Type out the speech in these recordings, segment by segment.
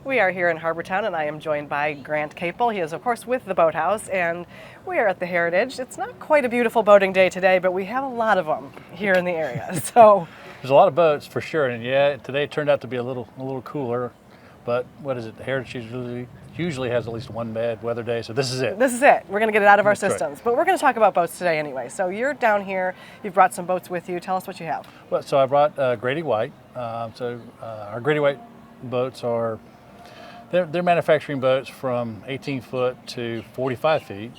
We are here in Harbortown, and I am joined by Grant Kaple. He is, of course, with the Boathouse, and we are at the Heritage. It's not quite a beautiful boating day today, but we have a lot of them here in the area. So there's a lot of boats for sure, and yeah, today turned out to be a little cooler. But what is it? The Heritage usually has at least one bad weather day, so this is it. This is it. We're going to get it out of our That's systems. right. But we're going to talk about boats today anyway. So you're down here. You've brought some boats with you. Tell us what you have. Well, so I brought Grady White. Our Grady White boats are they're manufacturing boats from 18 foot to 45 feet.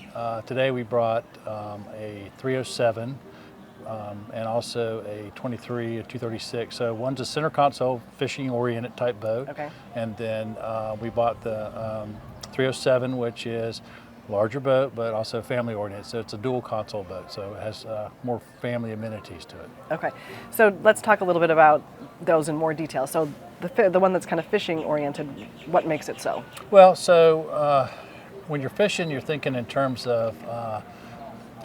Today we brought a 307 and also a 23, a 236. So one's a center console fishing oriented type boat. Okay. And then we bought the 307, which is larger boat, but also family oriented. So it's a dual console boat. So it has more family amenities to it. Okay. So let's talk a little bit about those in more detail. So the one that's kind of fishing oriented, what makes it so? Well, so when you're fishing, you're thinking in terms of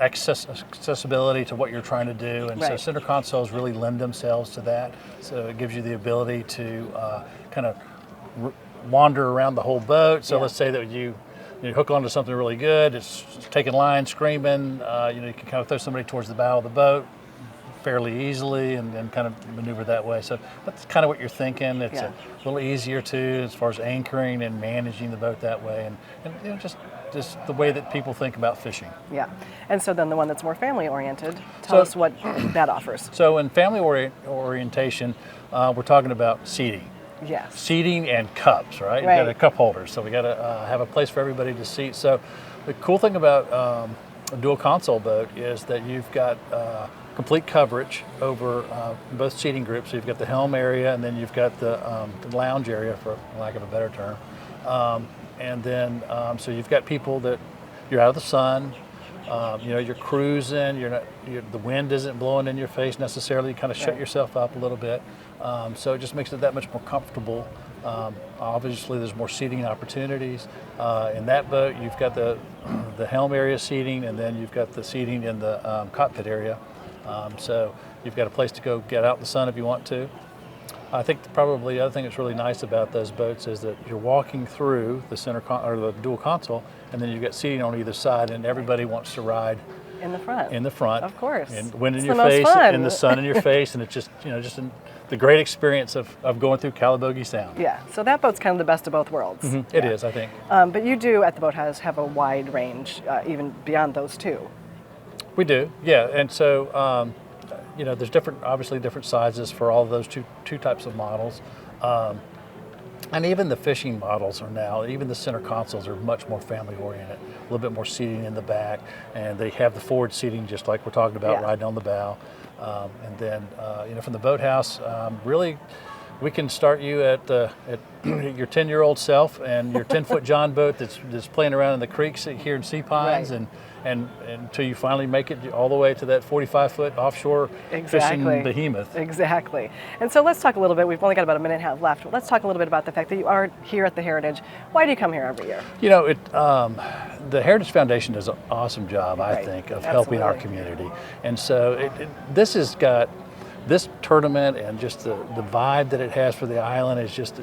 accessibility to what you're trying to do, and so Right. center consoles really lend themselves to that. So it gives you the ability to kind of wander around the whole boat. So Yeah. let's say that you hook onto something really good, it's taking line, screaming, you can kind of throw somebody towards the bow of the boat fairly easily and kind of maneuver that way. So that's kind of what you're thinking. It's Yeah. a little easier too as far as anchoring and managing the boat that way, and just the way that people think about fishing. Yeah. And so then the one that's more family oriented, tell us what that offers. So in family orientation, we're talking about seating. Yes. Seating and cups, right? Right. You got a cup holder, so we got to have a place for everybody to seat. So the cool thing about a dual console boat is that you've got complete coverage over both seating groups. So you've got the helm area, and then you've got the lounge area, for lack of a better term. And then so you've got people that you're out of the sun. You're cruising. The wind isn't blowing in your face necessarily. You kind of shut yourself up a little bit. So it just makes it that much more comfortable. Obviously, there's more seating opportunities. In that boat, you've got the helm area seating, and then you've got the seating in the cockpit area. So you've got a place to go get out in the sun if you want to. I think probably the other thing that's really nice about those boats is that you're walking through the or the dual console, and then you've got seating on either side, and everybody wants to ride In the front. in the front. Of course. And wind in It's your the most face, fun. and the sun in your face, and it's just the great experience of going through Calabogie Sound. Yeah. So that boat's kind of the best of both worlds. It is, I think. But you do at the Boathouse have a wide range, even beyond those two. We do, yeah. And so, there's obviously different sizes for all of those two types of models. And even the fishing models are now, even the center consoles are much more family oriented, a little bit more seating in the back, and they have the forward seating just like we're talking about, riding on the bow. And then, from the Boathouse, really, we can start you at your 10-year-old self and your 10-foot John boat that's playing around in the creeks here in Sea Pines, Right. and until you finally make it all the way to that 45-foot offshore fishing behemoth. Exactly. And so let's talk a little bit. We've only got about a minute and a half left. Let's talk a little bit about the fact that you are here at the Heritage. Why do you come here every year? The Heritage Foundation does an awesome job, I think, of helping our community. And so this has got this tournament, and just the vibe that it has for the island is just,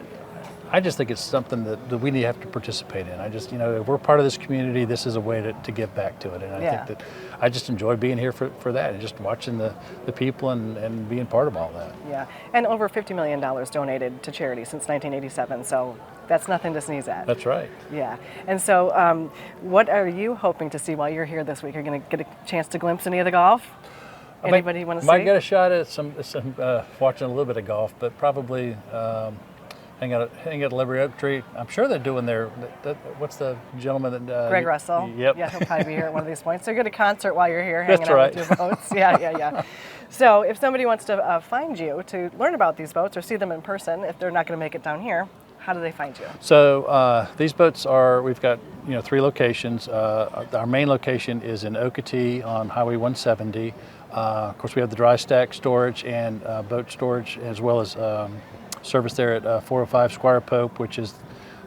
I just think it's something that we need to have to participate in. If we're part of this community, this is a way to give back to it. And I think that I just enjoy being here for that, and just watching the people and being part of all that. Yeah. And over $50 million donated to charity since 1987. So that's nothing to sneeze at. That's right. Yeah. And so what are you hoping to see while you're here this week? Are you going to get a chance to glimpse any of the golf? Anybody want to see? Might get a shot at some watching a little bit of golf, but probably hang out at Liberty Oak Tree. I'm sure they're doing what's the gentleman that... Greg Russell. Yep. Yeah, he'll probably be here at one of these points. So get a concert while you're here hanging That's out right. with your boats. Yeah. So if somebody wants to find you to learn about these boats or see them in person, if they're not going to make it down here, how do they find you? So these boats we've got 3 locations. Our main location is in Okatee on Highway 170. Of course, we have the dry stack storage and boat storage, as well as service there at 405 Squire Pope, which is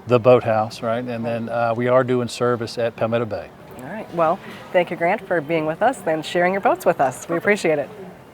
the Boathouse, right? And then we are doing service at Palmetto Bay. All right. Well, thank you, Grant, for being with us and sharing your boats with us. We appreciate it.